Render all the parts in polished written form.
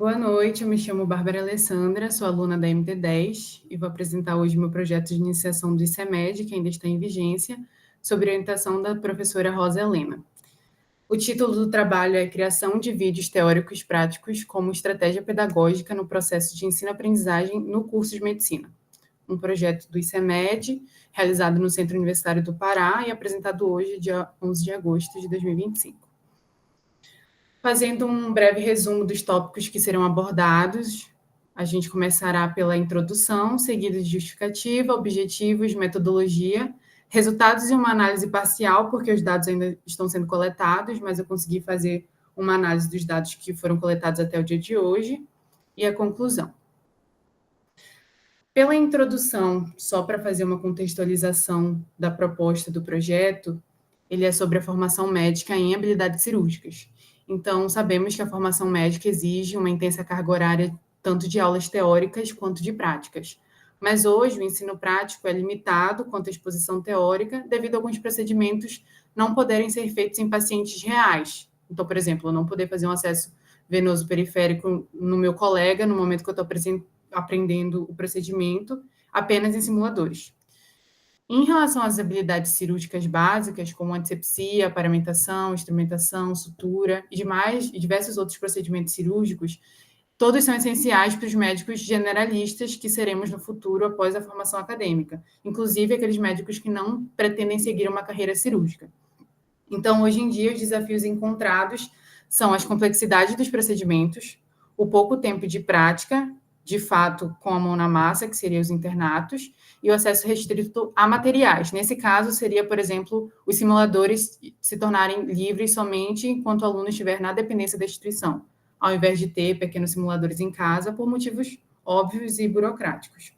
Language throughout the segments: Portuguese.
Boa noite, eu me chamo Bárbara Alessandra, sou aluna da MT10 e vou apresentar hoje meu projeto de iniciação do ICEMED, que ainda está em vigência, sob orientação da professora Rosa Helena. O título do trabalho é Criação de vídeos teóricos práticos como estratégia pedagógica no processo de ensino-aprendizagem no curso de medicina. Um projeto do ICEMED, realizado no Centro Universitário do Pará e apresentado hoje, dia 11 de agosto de 2025. Fazendo um breve resumo dos tópicos que serão abordados, a gente começará pela introdução, seguida de justificativa, objetivos, metodologia, resultados e uma análise parcial, porque os dados ainda estão sendo coletados, mas eu consegui fazer uma análise dos dados que foram coletados até o dia de hoje, e a conclusão. Pela introdução, só para fazer uma contextualização da proposta do projeto, ele é sobre a formação médica em habilidades cirúrgicas. Então, sabemos que a formação médica exige uma intensa carga horária, tanto de aulas teóricas quanto de práticas. Mas hoje, o ensino prático é limitado quanto à exposição teórica, devido a alguns procedimentos não poderem ser feitos em pacientes reais. Então, por exemplo, eu não poder fazer um acesso venoso periférico no meu colega no momento que eu estou aprendendo o procedimento, apenas em simuladores. Em relação às habilidades cirúrgicas básicas, como antisepsia, paramentação, instrumentação, sutura e diversos outros procedimentos cirúrgicos, todos são essenciais para os médicos generalistas que seremos no futuro após a formação acadêmica, inclusive aqueles médicos que não pretendem seguir uma carreira cirúrgica. Então, hoje em dia, os desafios encontrados são as complexidades dos procedimentos, o pouco tempo de prática, de fato, com a mão na massa, que seriam os internatos, e o acesso restrito a materiais. Nesse caso, seria, por exemplo, os simuladores se tornarem livres somente enquanto o aluno estiver na dependência da instituição, ao invés de ter pequenos simuladores em casa, por motivos óbvios e burocráticos.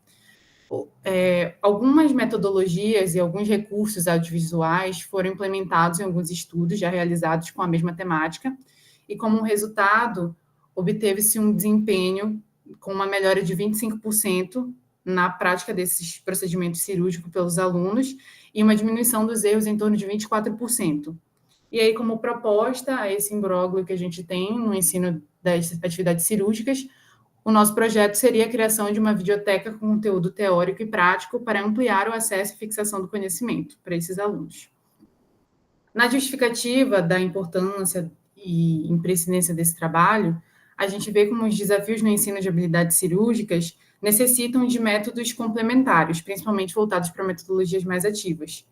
Algumas metodologias e alguns recursos audiovisuais foram implementados em alguns estudos já realizados com a mesma temática, e como resultado, obteve-se um desempenho com uma melhora de 25% na prática desses procedimentos cirúrgicos pelos alunos e uma diminuição dos erros em torno de 24%. E aí, como proposta a esse imbróglio que a gente tem no ensino das atividades cirúrgicas, o nosso projeto seria a criação de uma videoteca com conteúdo teórico e prático para ampliar o acesso e fixação do conhecimento para esses alunos. Na justificativa da importância e imprescindência desse trabalho, a gente vê como os desafios no ensino de habilidades cirúrgicas necessitam de métodos complementares, principalmente voltados para metodologias mais ativas.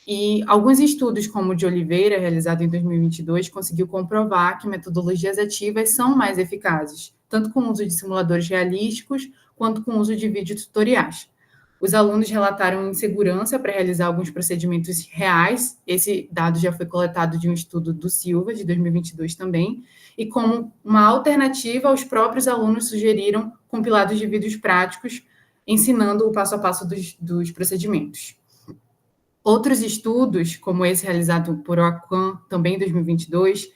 E alguns estudos, como o de Oliveira, realizado em 2022, conseguiu comprovar que metodologias ativas são mais eficazes, tanto com o uso de simuladores realísticos, quanto com o uso de videotutoriais. Os alunos relataram insegurança para realizar alguns procedimentos reais, esse dado já foi coletado de um estudo do Silva, de 2022 também, e como uma alternativa, os próprios alunos sugeriram compilados de vídeos práticos, ensinando o passo a passo dos procedimentos. Outros estudos, como esse realizado por Oaquan, também em 2022,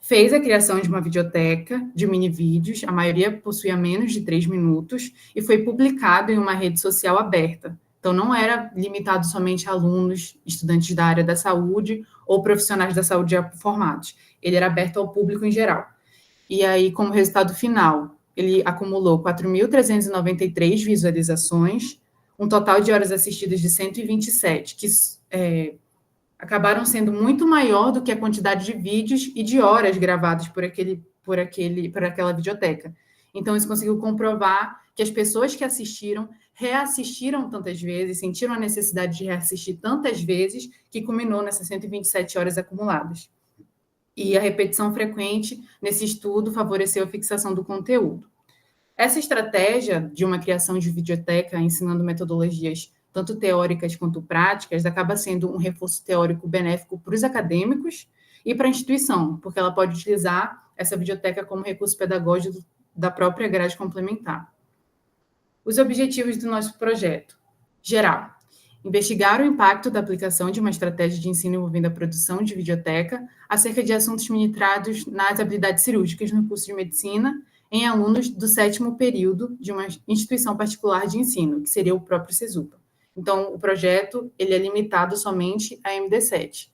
fez a criação de uma videoteca de mini-vídeos, a maioria possuía menos de 3 minutos, e foi publicado em uma rede social aberta. Então, não era limitado somente a alunos, estudantes da área da saúde ou profissionais da saúde já formados. Ele era aberto ao público em geral. E aí, como resultado final, ele acumulou 4.393 visualizações, um total de horas assistidas de 127, que acabaram sendo muito maior do que a quantidade de vídeos e de horas gravados por aquela videoteca. Então, isso conseguiu comprovar que as pessoas que assistiram reassistiram tantas vezes, sentiram a necessidade de reassistir tantas vezes, que culminou nessas 127 horas acumuladas. E a repetição frequente nesse estudo favoreceu a fixação do conteúdo. Essa estratégia de uma criação de videoteca ensinando metodologias tanto teóricas quanto práticas acaba sendo um reforço teórico benéfico para os acadêmicos e para a instituição, porque ela pode utilizar essa videoteca como recurso pedagógico da própria grade complementar. Os objetivos do nosso projeto. Geral. Investigar o impacto da aplicação de uma estratégia de ensino envolvendo a produção de videoteca acerca de assuntos ministrados nas habilidades cirúrgicas no curso de medicina em alunos do 7º período de uma instituição particular de ensino, que seria o próprio CESUPA. Então, o projeto ele é limitado somente à MD7.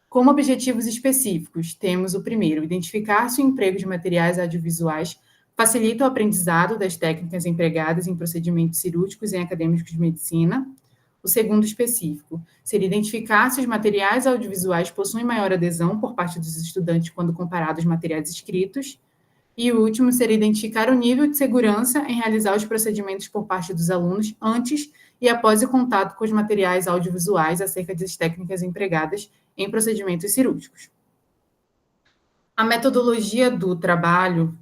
Como objetivos específicos, temos o primeiro, identificar se o emprego de materiais audiovisuais facilita o aprendizado das técnicas empregadas em procedimentos cirúrgicos em acadêmicos de medicina. O segundo específico seria identificar se os materiais audiovisuais possuem maior adesão por parte dos estudantes quando comparados aos materiais escritos. E o último seria identificar o nível de segurança em realizar os procedimentos por parte dos alunos antes e após o contato com os materiais audiovisuais acerca das técnicas empregadas em procedimentos cirúrgicos. A metodologia do trabalho,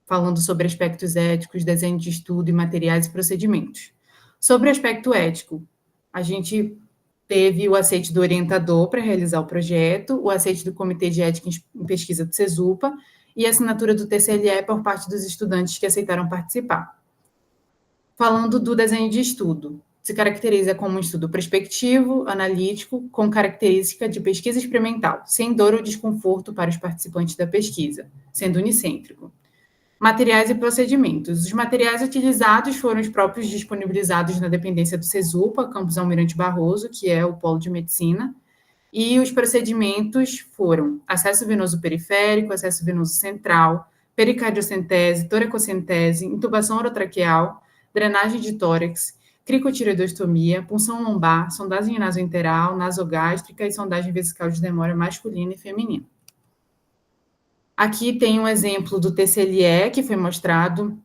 falando sobre aspectos éticos, desenho de estudo e materiais e procedimentos. Sobre o aspecto ético, a gente teve o aceite do orientador para realizar o projeto, o aceite do Comitê de Ética em Pesquisa do CESUPA e a assinatura do TCLE por parte dos estudantes que aceitaram participar. Falando do desenho de estudo, se caracteriza como um estudo prospectivo, analítico, com característica de pesquisa experimental, sem dor ou desconforto para os participantes da pesquisa, sendo unicêntrico. Materiais e procedimentos. Os materiais utilizados foram os próprios disponibilizados na dependência do CESUPA, campus Almirante Barroso, que é o polo de medicina, e os procedimentos foram acesso venoso periférico, acesso venoso central, pericardiocentese, toracocentese, intubação orotraqueal, drenagem de tórax, cricotireoidostomia, punção lombar, sondagem nasoenteral, nasogástrica e sondagem vesical de demora masculina e feminina. Aqui tem um exemplo do TCLE, que foi mostrado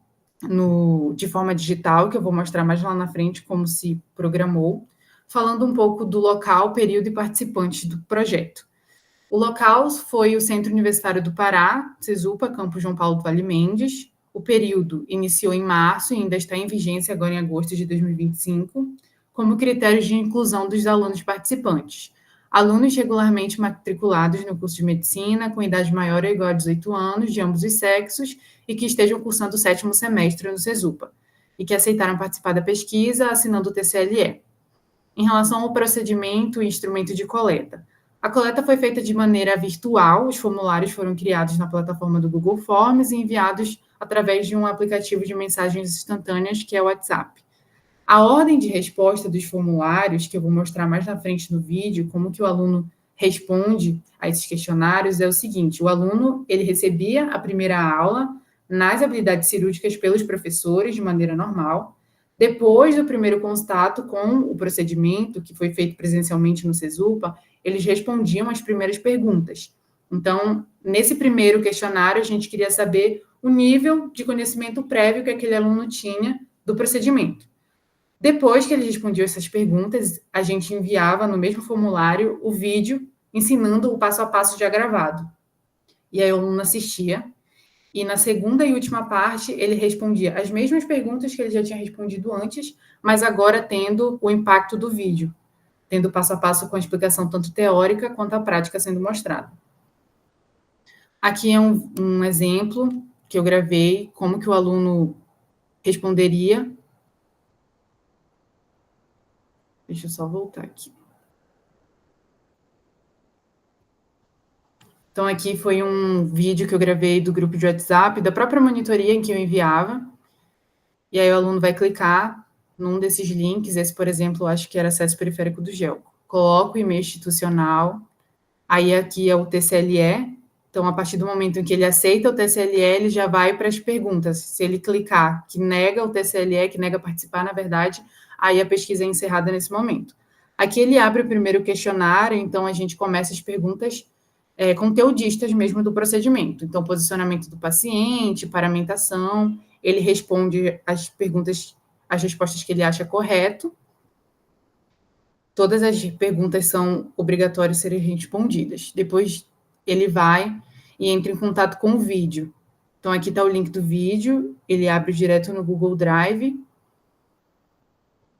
de forma digital, que eu vou mostrar mais lá na frente como se programou, falando um pouco do local, período e participantes do projeto. O local foi o Centro Universitário do Pará, CESUPA, Campus João Paulo do Vale Mendes. O período iniciou em março e ainda está em vigência agora em agosto de 2025, como critérios de inclusão dos alunos participantes. Alunos regularmente matriculados no curso de medicina, com idade maior ou igual a 18 anos, de ambos os sexos, e que estejam cursando o 7º semestre no CESUPA, e que aceitaram participar da pesquisa assinando o TCLE. Em relação ao procedimento e instrumento de coleta, a coleta foi feita de maneira virtual, os formulários foram criados na plataforma do Google Forms e enviados através de um aplicativo de mensagens instantâneas, que é o WhatsApp. A ordem de resposta dos formulários, que eu vou mostrar mais na frente no vídeo, como que o aluno responde a esses questionários, é o seguinte: o aluno ele recebia a primeira aula nas habilidades cirúrgicas pelos professores de maneira normal. Depois do primeiro contato com o procedimento, que foi feito presencialmente no CESUPA, eles respondiam as primeiras perguntas. Então, nesse primeiro questionário, a gente queria saber o nível de conhecimento prévio que aquele aluno tinha do procedimento. Depois que ele respondia essas perguntas, a gente enviava no mesmo formulário o vídeo ensinando o passo a passo já gravado. E aí o aluno assistia. E na segunda e última parte, ele respondia as mesmas perguntas que ele já tinha respondido antes, mas agora tendo o impacto do vídeo, tendo passo a passo com a explicação tanto teórica quanto a prática sendo mostrada. Aqui é um exemplo que eu gravei, como que o aluno responderia. Deixa eu só voltar aqui. Então, aqui foi um vídeo que eu gravei do grupo de WhatsApp, da própria monitoria em que eu enviava. E aí o aluno vai clicar num desses links. Esse, por exemplo, eu acho que era acesso periférico do GEL. Coloca o e-mail institucional. Aí aqui é o TCLE. Então, a partir do momento em que ele aceita o TCLE, ele já vai para as perguntas. Se ele clicar que nega o TCLE, que nega participar, na verdade, aí a pesquisa é encerrada nesse momento. Aqui ele abre o primeiro questionário, então a gente começa as perguntas conteudistas mesmo do procedimento. Então, posicionamento do paciente, paramentação, ele responde as perguntas, as respostas que ele acha correto. Todas as perguntas são obrigatórias serem respondidas. Depois, ele vai e entra em contato com o vídeo. Então, aqui está o link do vídeo, ele abre direto no Google Drive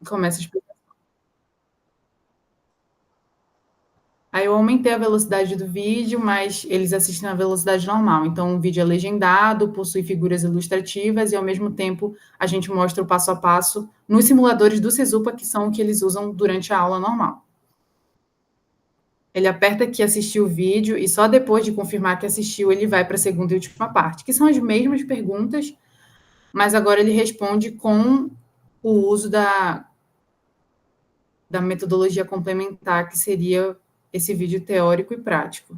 e começa a explicar. Aí eu aumentei a velocidade do vídeo, mas eles assistem na velocidade normal. Então, o vídeo é legendado, possui figuras ilustrativas e, ao mesmo tempo, a gente mostra o passo a passo nos simuladores do CESUPA, que são o que eles usam durante a aula normal. Ele aperta aqui assistir o vídeo e só depois de confirmar que assistiu, ele vai para a segunda e última parte, que são as mesmas perguntas, mas agora ele responde com o uso da metodologia complementar, que seria esse vídeo teórico e prático.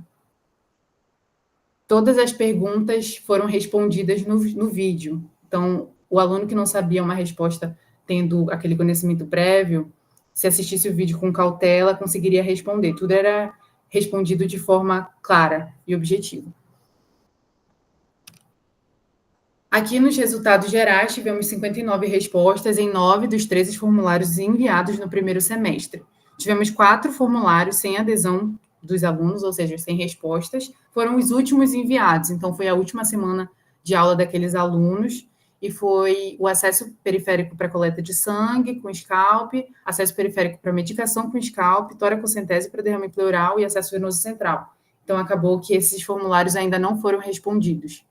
Todas as perguntas foram respondidas no vídeo. Então, o aluno que não sabia uma resposta, tendo aquele conhecimento prévio, se assistisse o vídeo com cautela, conseguiria responder. Tudo era respondido de forma clara e objetiva. Aqui nos resultados gerais, tivemos 59 respostas em 9 dos 13 formulários enviados no primeiro semestre. Tivemos 4 formulários sem adesão dos alunos, ou seja, sem respostas, foram os últimos enviados, então foi a última semana de aula daqueles alunos, e foi o acesso periférico para coleta de sangue com scalp, acesso periférico para medicação com scalp, toracocentese para derrame pleural e acesso venoso central. Então, acabou que esses formulários ainda não foram respondidos.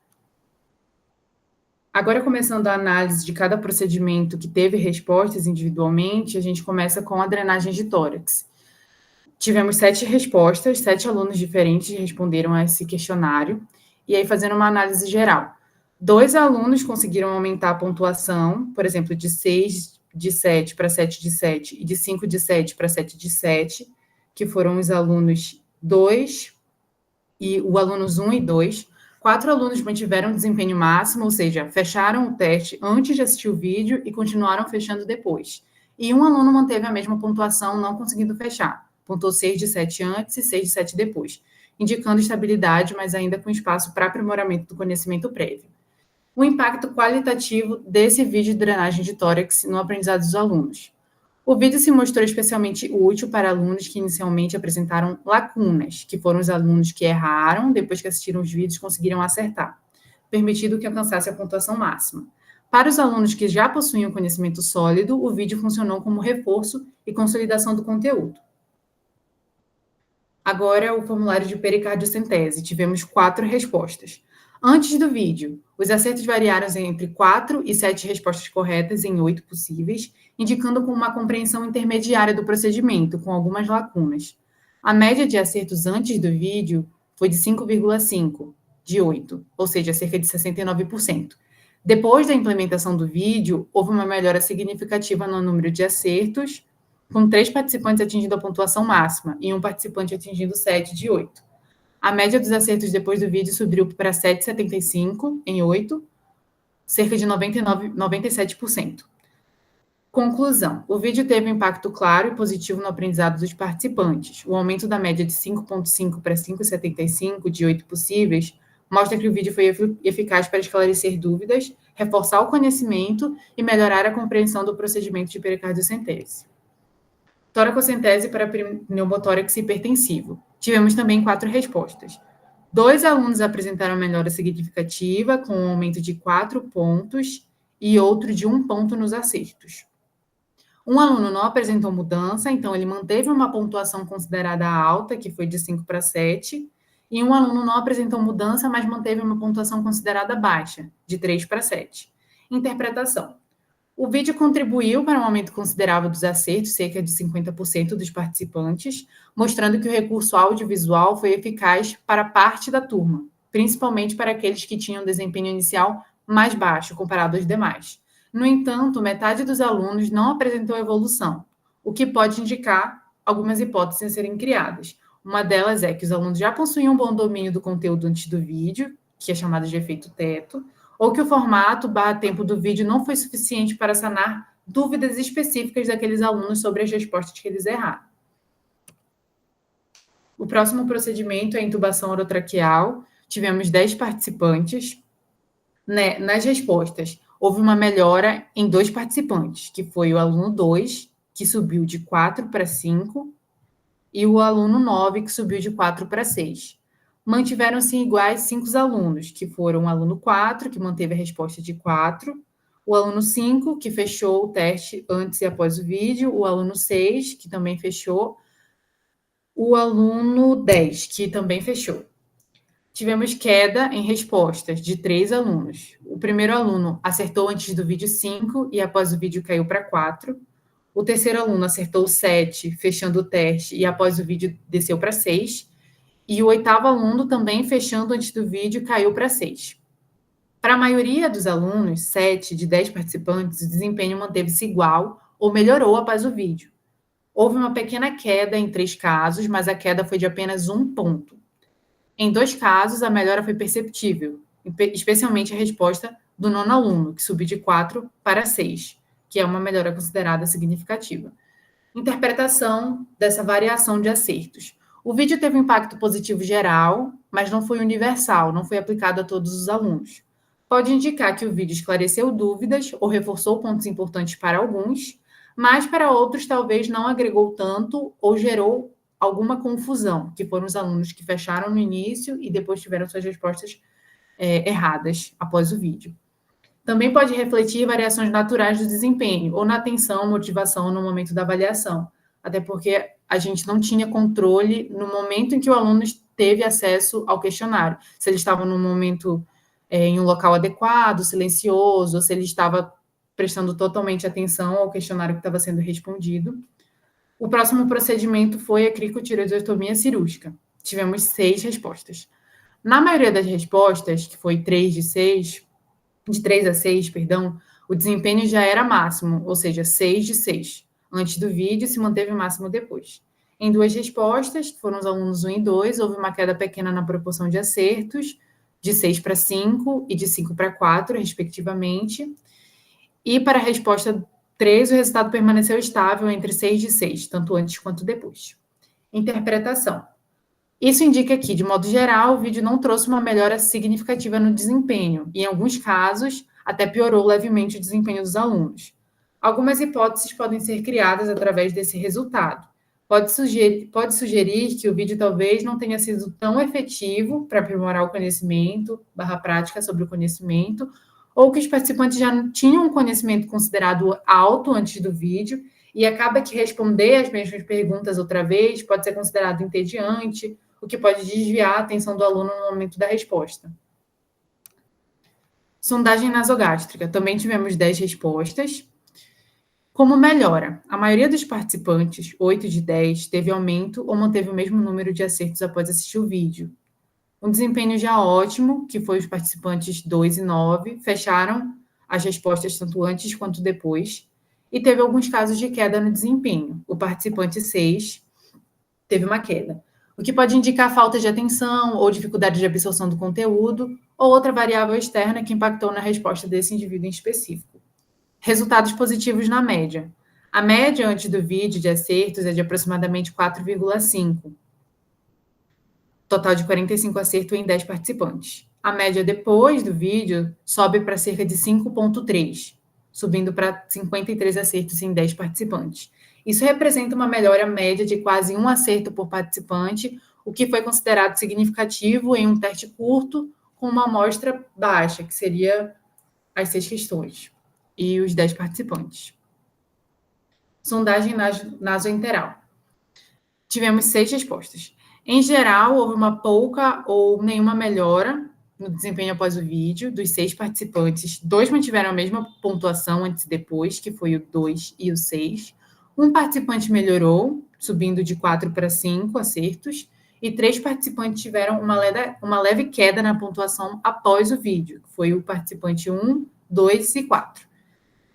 Agora, começando a análise de cada procedimento que teve respostas individualmente, a gente começa com a drenagem de tórax. Tivemos 7 respostas, 7 alunos diferentes responderam a esse questionário, e aí fazendo uma análise geral. 2 alunos conseguiram aumentar a pontuação, por exemplo, de 6 de 7 para 7 de 7 e de 5 de 7 para 7 de 7, que foram os alunos 2 e o alunos 1 e 2. 4 alunos mantiveram desempenho máximo, ou seja, fecharam o teste antes de assistir o vídeo e continuaram fechando depois. E um aluno manteve a mesma pontuação, não conseguindo fechar. Pontuou 6 de 7 antes e 6 de 7 depois, indicando estabilidade, mas ainda com espaço para aprimoramento do conhecimento prévio. O impacto qualitativo desse vídeo de drenagem de tórax no aprendizado dos alunos. O vídeo se mostrou especialmente útil para alunos que inicialmente apresentaram lacunas, que foram os alunos que erraram, depois que assistiram os vídeos conseguiram acertar, permitindo que alcançasse a pontuação máxima. Para os alunos que já possuíam conhecimento sólido, o vídeo funcionou como reforço e consolidação do conteúdo. Agora, o formulário de pericardiocentese. Tivemos 4 respostas. Antes do vídeo, os acertos variaram entre 4 e 7 respostas corretas em 8 possíveis, indicando com uma compreensão intermediária do procedimento, com algumas lacunas. A média de acertos antes do vídeo foi de 5,5 de 8, ou seja, cerca de 69%. Depois da implementação do vídeo, houve uma melhora significativa no número de acertos, com 3 participantes atingindo a pontuação máxima e um participante atingindo 7 de 8. A média dos acertos depois do vídeo subiu para 7,75 em 8, cerca de 97%. Conclusão. O vídeo teve um impacto claro e positivo no aprendizado dos participantes. O aumento da média de 5,5 para 5,75 de 8 possíveis mostra que o vídeo foi eficaz para esclarecer dúvidas, reforçar o conhecimento e melhorar a compreensão do procedimento de pericardiocentese. Toracocentese para pneumotórax hipertensivo. Tivemos também 4 respostas. 2 alunos apresentaram melhora significativa, com um aumento de 4 pontos, e outro de 1 ponto nos acertos. Um aluno não apresentou mudança, então ele manteve uma pontuação considerada alta, que foi de 5 para 7, e um aluno não apresentou mudança, mas manteve uma pontuação considerada baixa, de 3 para 7. Interpretação. O vídeo contribuiu para um aumento considerável dos acertos, cerca de 50% dos participantes, mostrando que o recurso audiovisual foi eficaz para parte da turma, principalmente para aqueles que tinham desempenho inicial mais baixo comparado aos demais. No entanto, metade dos alunos não apresentou evolução, o que pode indicar algumas hipóteses a serem criadas. Uma delas é que os alunos já possuíam um bom domínio do conteúdo antes do vídeo, que é chamado de efeito teto, ou que o formato/tempo do vídeo não foi suficiente para sanar dúvidas específicas daqueles alunos sobre as respostas que eles erraram. O próximo procedimento é a intubação orotraqueal. Tivemos 10 participantes. Nas respostas, houve uma melhora em 2 participantes, que foi o aluno 2, que subiu de 4 para 5, e o aluno 9, que subiu de 4 para 6. Mantiveram-se iguais 5 alunos, que foram o aluno 4, que manteve a resposta de 4, o aluno 5, que fechou o teste antes e após o vídeo, o aluno 6, que também fechou, o aluno 10, que também fechou. Tivemos queda em respostas de 3 alunos. O primeiro aluno acertou antes do vídeo 5 e após o vídeo caiu para 4. O terceiro aluno acertou 7, fechando o teste, e após o vídeo desceu para 6. E o 8º aluno, também fechando antes do vídeo, caiu para 6. Para a maioria dos alunos, 7 de 10 participantes, o desempenho manteve-se igual ou melhorou após o vídeo. Houve uma pequena queda em 3 casos, mas a queda foi de apenas 1 ponto. Em 2 casos, a melhora foi perceptível, especialmente a resposta do nono aluno, que subiu de 4 para 6, que é uma melhora considerada significativa. Interpretação dessa variação de acertos. O vídeo teve um impacto positivo geral, mas não foi universal, não foi aplicado a todos os alunos. Pode indicar que o vídeo esclareceu dúvidas ou reforçou pontos importantes para alguns, mas para outros talvez não agregou tanto ou gerou alguma confusão, que foram os alunos que fecharam no início e depois tiveram suas respostas erradas após o vídeo. Também pode refletir variações naturais do desempenho, ou na atenção, motivação no momento da avaliação, até porque a gente não tinha controle no momento em que o aluno teve acesso ao questionário, se ele estava num momento em um local adequado, silencioso, ou se ele estava prestando totalmente atenção ao questionário que estava sendo respondido. O próximo procedimento foi a cricotireotomia cirúrgica. Tivemos 6 respostas. Na maioria das respostas, que foi 3 de 6, de 3 a 6, perdão, o desempenho já era máximo, ou seja, 6 de 6. Antes do vídeo, se manteve máximo depois. Em 2 respostas, que foram os alunos 1 e 2, houve uma queda pequena na proporção de acertos, de 6 para 5 e de 5 para 4, respectivamente. E para a resposta 3, o resultado permaneceu estável entre 6 de 6, tanto antes quanto depois. Interpretação. Isso indica que, de modo geral, o vídeo não trouxe uma melhora significativa no desempenho, e em alguns casos, até piorou levemente o desempenho dos alunos. Algumas hipóteses podem ser criadas através desse resultado. Pode sugerir que o vídeo talvez não tenha sido tão efetivo para aprimorar o conhecimento, prática sobre o conhecimento, ou que os participantes já tinham um conhecimento considerado alto antes do vídeo, e acaba que responder as mesmas perguntas outra vez pode ser considerado entediante, o que pode desviar a atenção do aluno no momento da resposta. Sondagem nasogástrica. Também tivemos 10 respostas. Como melhora? A maioria dos participantes, 8 de 10, teve aumento ou manteve o mesmo número de acertos após assistir o vídeo. Um desempenho já ótimo, que foi os participantes 2 e 9, fecharam as respostas tanto antes quanto depois, e teve alguns casos de queda no desempenho. O participante 6 teve uma queda, o que pode indicar falta de atenção ou dificuldade de absorção do conteúdo, ou outra variável externa que impactou na resposta desse indivíduo em específico. Resultados positivos na média. A média antes do vídeo de acertos é de aproximadamente 4,5. Total de 45 acertos em 10 participantes. A média depois do vídeo sobe para cerca de 5,3, subindo para 53 acertos em 10 participantes. Isso representa uma melhora média de quase 1 acerto por participante, o que foi considerado significativo em um teste curto com uma amostra baixa, que seria as 6 questões, e os 10 participantes. Sondagem nasoenteral. Tivemos 6 respostas. Em geral, houve uma pouca ou nenhuma melhora no desempenho após o vídeo. Dos 6 participantes, 2 mantiveram a mesma pontuação antes e depois, que foi o 2 e o 6. Um participante melhorou, subindo de 4 para 5 acertos, e 3 participantes tiveram uma leve queda na pontuação após o vídeo, que foi o participante 1, 2 e 4.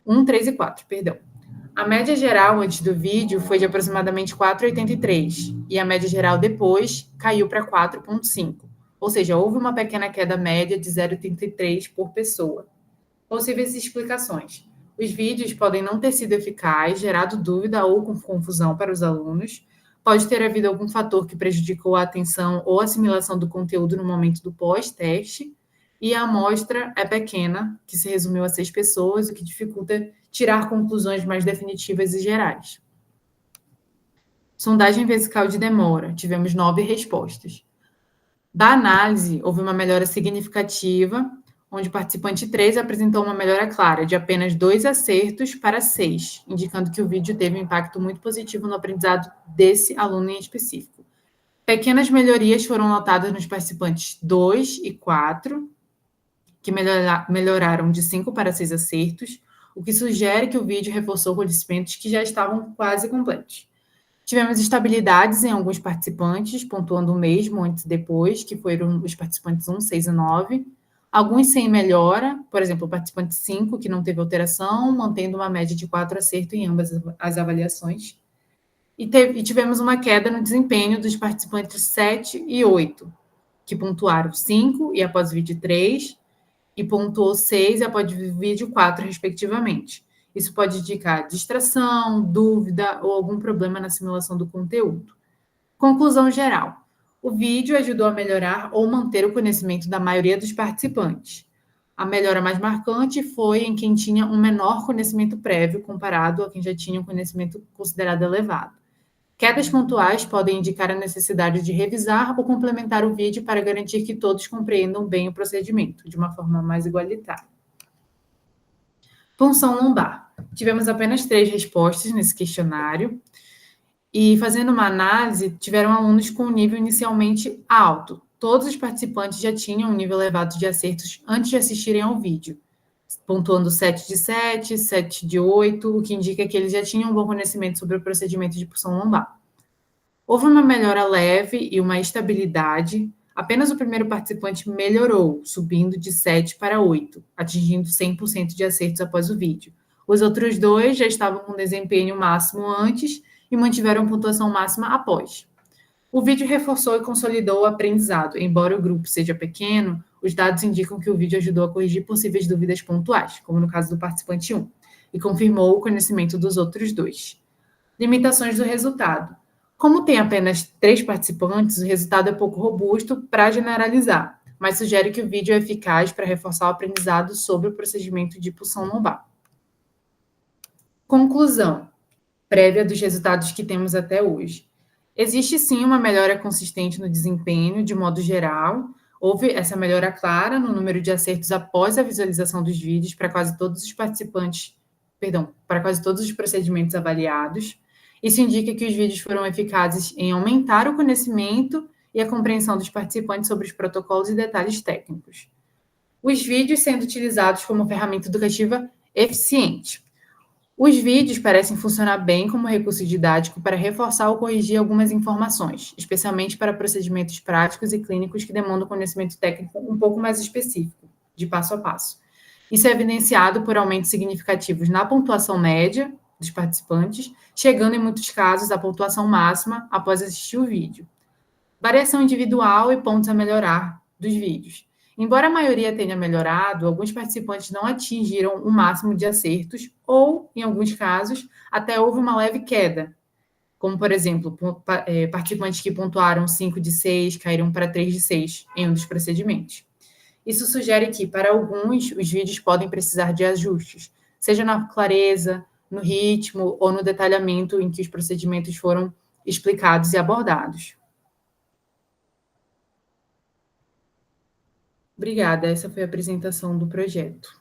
1, 3 e 4, perdão. A média geral antes do vídeo foi de aproximadamente 4,83 e a média geral depois caiu para 4,5. Ou seja, houve uma pequena queda média de 0,83 por pessoa. Possíveis explicações. Os vídeos podem não ter sido eficazes, gerado dúvida ou confusão para os alunos. Pode ter havido algum fator que prejudicou a atenção ou assimilação do conteúdo no momento do pós-teste. E a amostra é pequena, que se resumiu a 6 pessoas, o que dificulta tirar conclusões mais definitivas e gerais. Sondagem vesical de demora. Tivemos 9 respostas. Da análise, houve uma melhora significativa, onde o participante 3 apresentou uma melhora clara, de apenas 2 acertos para 6, indicando que o vídeo teve um impacto muito positivo no aprendizado desse aluno em específico. Pequenas melhorias foram notadas nos participantes 2 e 4, que melhoraram de 5 para 6 acertos, o que sugere que o vídeo reforçou conhecimentos que já estavam quase completos. Tivemos estabilidades em alguns participantes, pontuando o mesmo antes e depois, que foram os participantes 1, 6 e 9. Alguns sem melhora, por exemplo, o participante 5, que não teve alteração, mantendo uma média de 4 acertos em ambas as avaliações. E tivemos uma queda no desempenho dos participantes 7 e 8, que pontuaram 5 e após o vídeo 3, e pontuou 6 e após o vídeo 4, respectivamente. Isso pode indicar distração, dúvida ou algum problema na simulação do conteúdo. Conclusão geral. O vídeo ajudou a melhorar ou manter o conhecimento da maioria dos participantes. A melhora mais marcante foi em quem tinha um menor conhecimento prévio comparado a quem já tinha um conhecimento considerado elevado. Quedas pontuais podem indicar a necessidade de revisar ou complementar o vídeo para garantir que todos compreendam bem o procedimento, de uma forma mais igualitária. Punção lombar. Tivemos apenas 3 respostas nesse questionário. E fazendo uma análise, tiveram alunos com um nível inicialmente alto. Todos os participantes já tinham um nível elevado de acertos antes de assistirem ao vídeo, pontuando 7 de 7, 7 de 8, o que indica que eles já tinham um bom conhecimento sobre o procedimento de punção lombar. Houve uma melhora leve e uma estabilidade. Apenas o primeiro participante melhorou, subindo de 7 para 8, atingindo 100% de acertos após o vídeo. Os outros 2 já estavam com desempenho máximo antes e mantiveram pontuação máxima após. O vídeo reforçou e consolidou o aprendizado. Embora o grupo seja pequeno, os dados indicam que o vídeo ajudou a corrigir possíveis dúvidas pontuais, como no caso do participante 1, e confirmou o conhecimento dos outros 2. Limitações do resultado. Como tem apenas 3 participantes, o resultado é pouco robusto para generalizar, mas sugere que o vídeo é eficaz para reforçar o aprendizado sobre o procedimento de punção lombar. Conclusão prévia dos resultados que temos até hoje. Existe sim uma melhora consistente no desempenho, de modo geral. Houve essa melhora clara no número de acertos após a visualização dos vídeos para quase todos os participantes, para quase todos os procedimentos avaliados. Isso indica que os vídeos foram eficazes em aumentar o conhecimento e a compreensão dos participantes sobre os protocolos e detalhes técnicos. Os vídeos sendo utilizados como ferramenta educativa eficiente. Os vídeos parecem funcionar bem como recurso didático para reforçar ou corrigir algumas informações, especialmente para procedimentos práticos e clínicos que demandam conhecimento técnico um pouco mais específico, de passo a passo. Isso é evidenciado por aumentos significativos na pontuação média dos participantes, chegando em muitos casos à pontuação máxima após assistir o vídeo. Variação individual e pontos a melhorar dos vídeos. Embora a maioria tenha melhorado, alguns participantes não atingiram o máximo de acertos ou, em alguns casos, até houve uma leve queda, como, por exemplo, participantes que pontuaram 5 de 6 caíram para 3 de 6 em um dos procedimentos. Isso sugere que, para alguns, os vídeos podem precisar de ajustes, seja na clareza, no ritmo ou no detalhamento em que os procedimentos foram explicados e abordados. Obrigada, essa foi a apresentação do projeto.